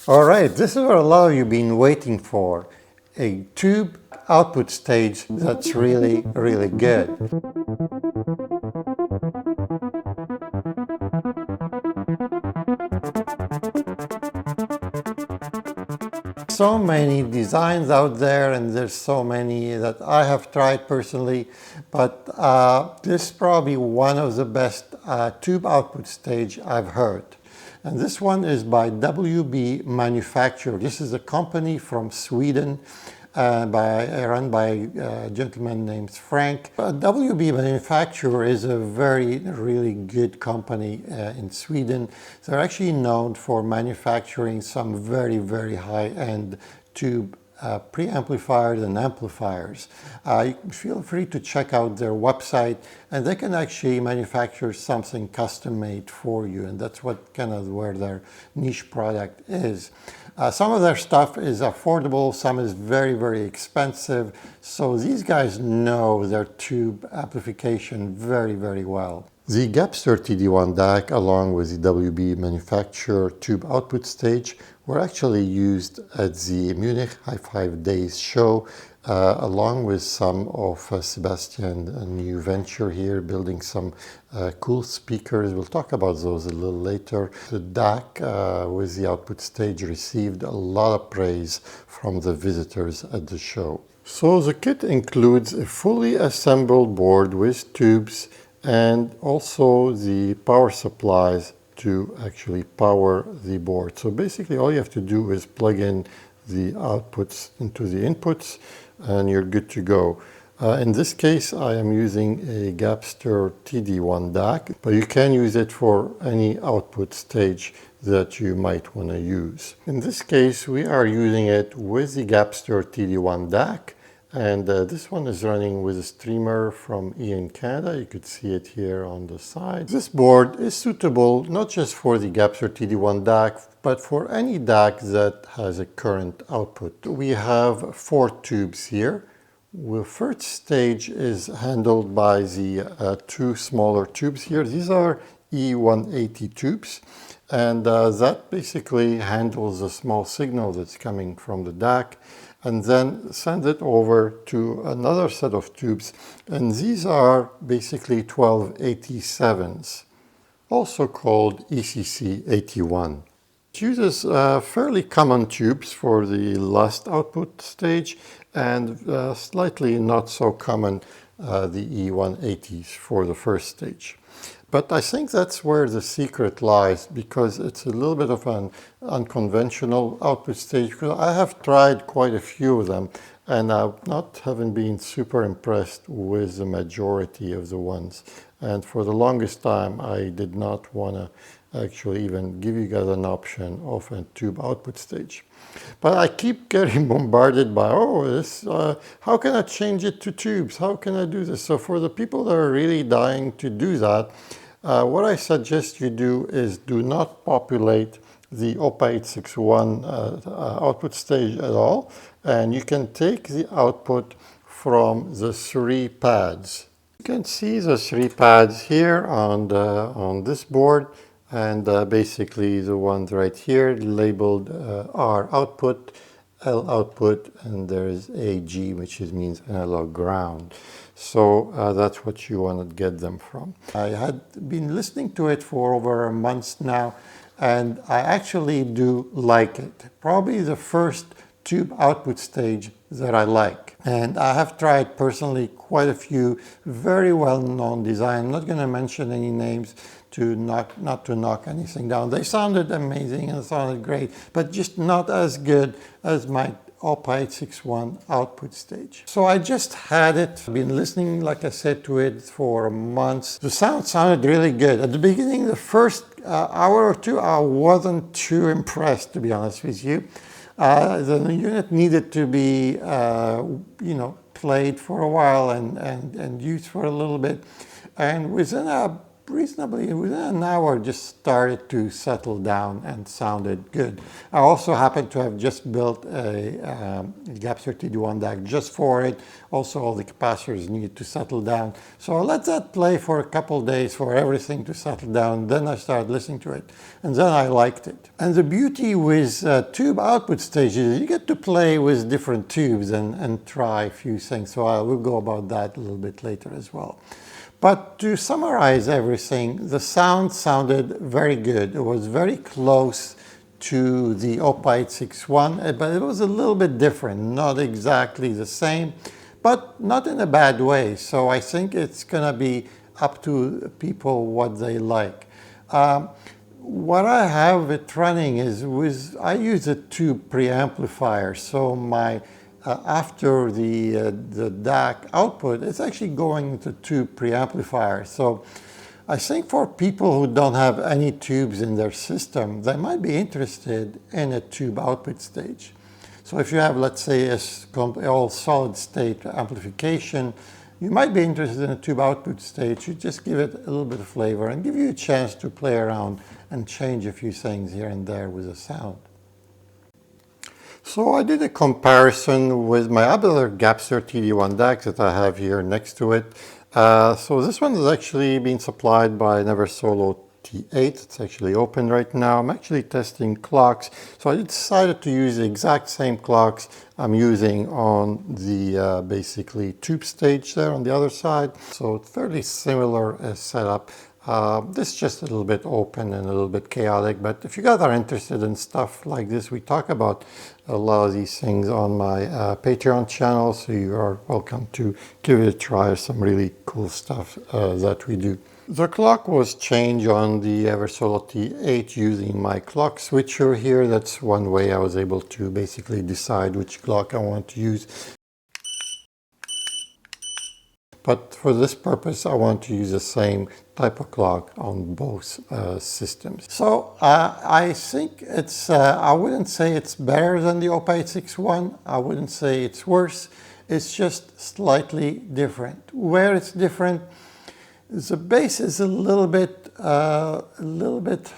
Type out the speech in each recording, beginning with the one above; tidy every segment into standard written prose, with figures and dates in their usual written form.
All right, this is what a lot of you have been waiting for, a tube output stage that's really, really good. So many designs out there, and there's so many that I have tried personally, but this is probably one of the best tube output stage I've heard. And this one is by WB Manufacture. This is a company from Sweden run by a gentleman named Frank. WB Manufacture is a really good company in Sweden. They're actually known for manufacturing some very high-end tube preamplifiers and amplifiers. You feel free to check out their website, and they can actually manufacture something custom made for you, and that's what kind of where their niche product is. Some of their stuff is affordable, some is very expensive, so these guys know their tube amplification very well. The Gapster TD1 DAC along with the WB Manufacture tube output stage were actually used at the Munich High 5 Days show along with some of Sebastian's new venture here, building some cool speakers. We'll talk about those a little later. The DAC with the output stage received a lot of praise from the visitors at the show. So the kit includes a fully assembled board with tubes and also the power supplies to actually power the board. So basically all you have to do is plug in the outputs into the inputs and you're good to go. In this case I am using a Gapster TD1 DAC, but you can use it for any output stage that you might want to use. In this case we are using it with the Gapster TD1 DAC. And this one is running with a streamer from in Canada. You could see it here on the side. This board is suitable not just for the Gapster TD1 DAC, but for any DAC that has a current output. We have 4 tubes here. The first stage is handled by the 2 smaller tubes here. These are E180 tubes. And that basically handles the small signal that's coming from the DAC, and then send it over to another set of tubes, and these are basically 1287s, also called ECC 81. It uses fairly common tubes for the last output stage and slightly not so common the E180s for the first stage. But I think that's where the secret lies, because it's a little bit of an unconventional output stage. Because I have tried quite a few of them, and I haven't been super impressed with the majority of the ones. And for the longest time, I did not want to actually even give you guys an option of a tube output stage. But I keep getting bombarded by, how can I change it to tubes? How can I do this? So for the people that are really dying to do that, what I suggest you do is do not populate the OPA 861 output stage at all. And you can take the output from the 3 pads. You can see the 3 pads here on this board. And basically the ones right here labeled R output, L output, and there's AG, which means analog ground. So that's what you want to get them from. I had been listening to it for over a month now, and I actually do like it. Probably the first tube output stage that I like. And I have tried personally quite a few very well-known designs. I'm not going to mention any names not to knock anything down. They sounded amazing and sounded great, but just not as good as my OPA 861 output stage. So I just had it. I've been listening, like I said, to it for months. The sound sounded really good. At the beginning, the first hour or two, I wasn't too impressed, to be honest with you. The unit needed to be, played for a while and used for a little bit. And within reasonably, within an hour, just started to settle down and sounded good. I also happened to have just built a Gapster TD1 DAC just for it. Also, all the capacitors needed to settle down. So I let that play for a couple days for everything to settle down. Then I started listening to it, and then I liked it. And the beauty with tube output stages, you get to play with different tubes and try a few things. So I will go about that a little bit later as well. But to summarize everything, the sound sounded very good. It was very close to the OPA 861, but it was a little bit different, not exactly the same, but not in a bad way. So I think it's going to be up to people what they like. What I have it running is I use a tube preamplifier. So my after the DAC output, it's actually going into tube preamplifier. So I think for people who don't have any tubes in their system, they might be interested in a tube output stage. So if you have, let's say, all solid state amplification, you might be interested in a tube output stage. You just give it a little bit of flavor and give you a chance to play around and change a few things here and there with the sound. So I did a comparison with my other Gapster TD1 DAC that I have here next to it. So this one is actually being supplied by Neversolo T8. It's actually open right now. I'm actually testing clocks. So I decided to use the exact same clocks I'm using on the basically tube stage there on the other side. So it's fairly similar setup. This is just a little bit open and a little bit chaotic, but if you guys are interested in stuff like this, we talk about a lot of these things on my Patreon channel, so you are welcome to give it a try. Some really cool stuff that we do. The clock was changed on the Neversolo T8 using my clock switcher here. That's one way I was able to basically decide which clock I want to use. But for this purpose, I want to use the same type of clock on both systems. So I think it's, I wouldn't say it's better than the OPA 861. I wouldn't say it's worse. It's just slightly different. Where it's different, the bass is a little bit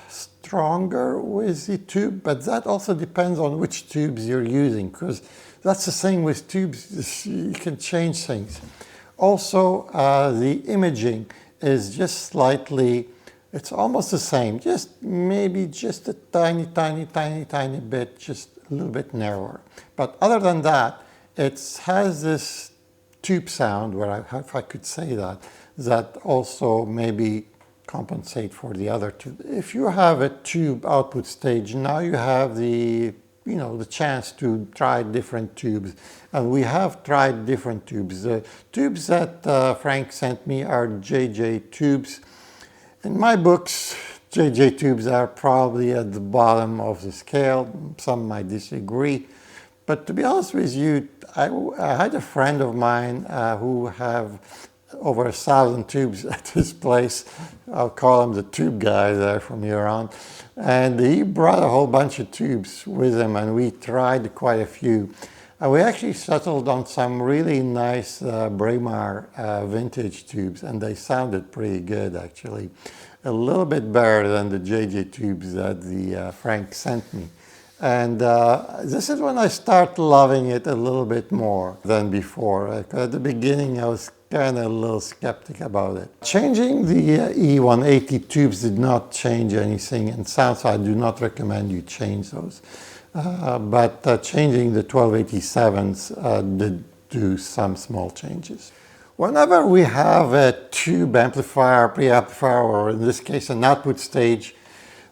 stronger with the tube, but that also depends on which tubes you're using, because that's the thing with tubes, you can change things. Also, the imaging is just slightly, it's almost the same, just maybe just a tiny bit, just a little bit narrower. But other than that, it has this tube sound, where if I could say that, that also maybe compensate for the other tube. If you have a tube output stage, now you have the chance to try different tubes. And we have tried different tubes. The tubes that Frank sent me are JJ tubes. In my books, JJ tubes are probably at the bottom of the scale. Some might disagree. But to be honest with you, I had a friend of mine who have over 1,000 tubes at his place. I'll call him the tube guy there from here on. And he brought a whole bunch of tubes with him, and we tried quite a few. And we actually settled on some really nice Braemar vintage tubes, and they sounded pretty good actually. A little bit better than the JJ tubes that the Frank sent me. And this is when I start loving it a little bit more than before. At the beginning, I was kind of a little skeptic about it. Changing the E180 tubes did not change anything in sound, so I do not recommend you change those. But changing the 1287s did do some small changes. Whenever we have a tube amplifier, preamplifier, or in this case an output stage,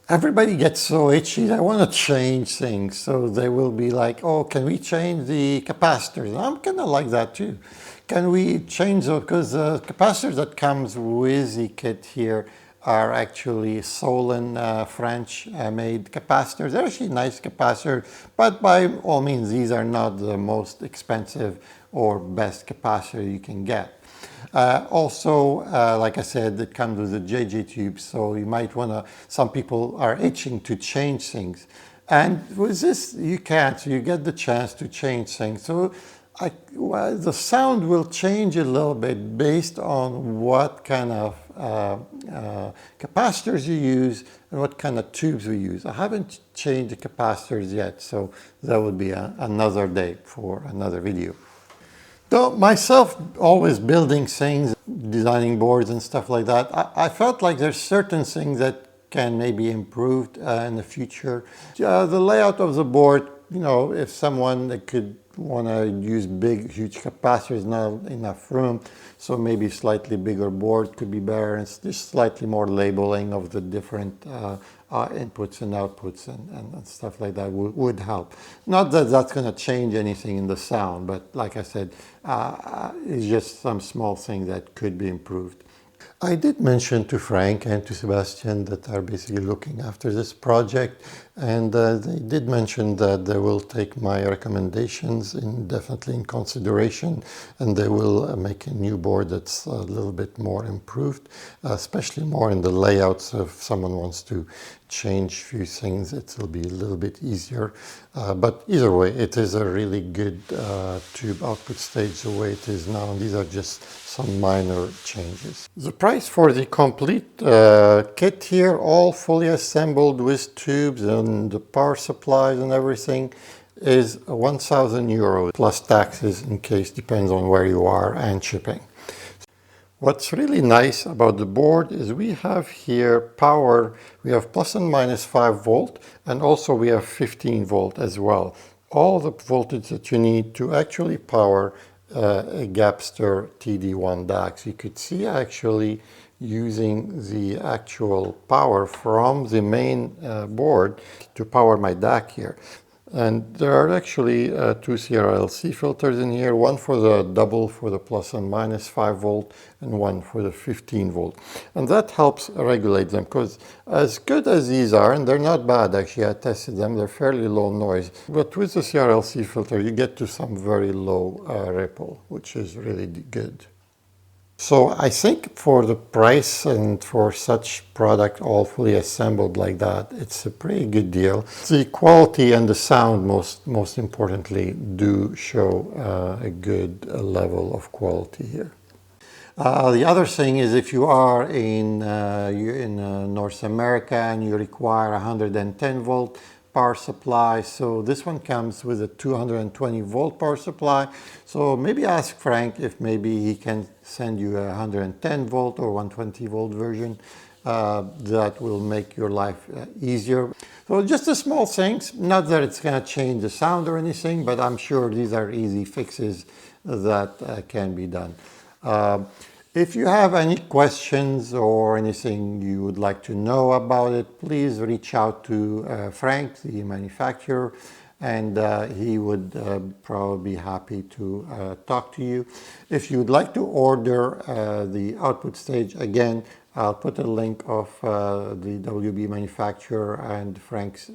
everybody gets so itchy, they want to change things. So they will be like, oh, can we change the capacitors? I'm kind of like that too. Can we change those? Because the capacitors that comes with the kit here are actually Solon French-made capacitors. They're actually nice capacitors, but by all means, these are not the most expensive or best capacitor you can get. Also, like I said, it comes with a JJ tube, so you might want to, some people are itching to change things. And with this, you can't, so you get the chance to change things. So Well, the sound will change a little bit based on what kind of capacitors you use and what kind of tubes we use. I haven't changed the capacitors yet, so that would be another day for another video. Though myself always building things, designing boards and stuff like that, I felt like there's certain things that can maybe improved in the future. The layout of the board, you know, if someone could want to use big, huge capacitors, not enough room, so maybe slightly bigger board could be better, and just slightly more labeling of the different inputs and outputs and stuff like that would help. Not that that's going to change anything in the sound, but like I said, it's just some small thing that could be improved. I did mention to Frank and to Sebastian that are basically looking after this project, and they did mention that they will take my recommendations definitely in consideration, and they will make a new board that's a little bit more improved, especially more in the layouts. So if someone wants to change a few things, it will be a little bit easier. But either way, it is a really good tube output stage the way it is now, and these are just some minor changes. The price for the complete kit here, all fully assembled with tubes and the power supplies and everything, is 1,000 euros plus taxes, in case depends on where you are, and shipping. What's really nice about the board is we have here power. We have plus and minus 5 volt, and also we have 15 volt as well. All the voltage that you need to actually power a Gapster TD1 DAC. You could see actually using the actual power from the main board to power my DAC here. And there are actually two CRLC filters in here, one for the double for the plus and minus 5 volt and one for the 15 volt. And that helps regulate them, because as good as these are, and they're not bad actually, I tested them, they're fairly low noise. But with the CRLC filter you get to some very low ripple, which is really good. So I think for the price and for such product all fully assembled like that, it's a pretty good deal. The quality and the sound, most importantly, do show a good level of quality here. The other thing is, if you are in North America and you require 110 volt power supply, so this one comes with a 220 volt power supply. So maybe ask Frank if maybe he can send you a 110 volt or 120 volt version. That will make your life easier. So just the small things, not that it's going to change the sound or anything, but I'm sure these are easy fixes that can be done. If you have any questions or anything you would like to know about it, please reach out to Frank, the manufacturer, and he would probably be happy to talk to you. If you would like to order the output stage, again, I'll put a link of the WB manufacturer and Frank's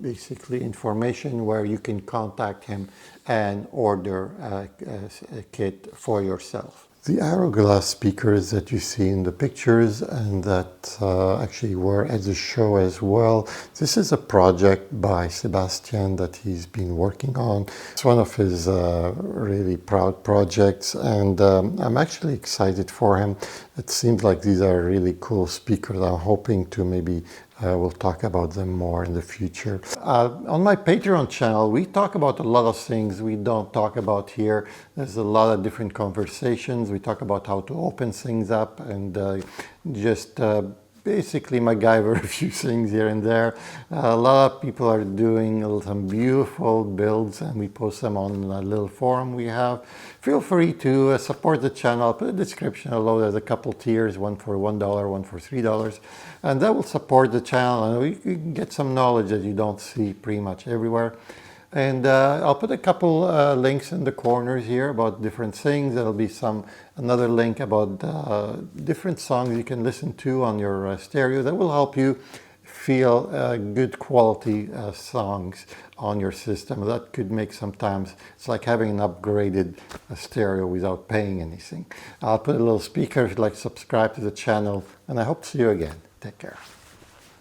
basically information where you can contact him and order a kit for yourself. The Aeroglass speakers that you see in the pictures and that actually were at the show as well, this is a project by Sebastian that he's been working on. It's one of his really proud projects, and I'm actually excited for him. It seems like these are really cool speakers. I'm hoping to maybe we'll talk about them more in the future. On my Patreon channel, we talk about a lot of things we don't talk about here. There's a lot of different conversations. We talk about how to open things up and just basically MacGyver a few things here and there. A lot of people are doing some beautiful builds, and we post them on a little forum we have. Feel free to support the channel. I'll put a description below. There's a couple tiers, one for $1, one for $3, and that will support the channel, and you can get some knowledge that you don't see pretty much everywhere. And I'll put a couple links in the corners here about different things. There'll be another link about different songs you can listen to on your stereo that will help you feel good quality songs on your system. That could make sometimes, it's like having an upgraded stereo without paying anything. I'll put a little speaker if you'd like to subscribe to the channel, and I hope to see you again. Take care.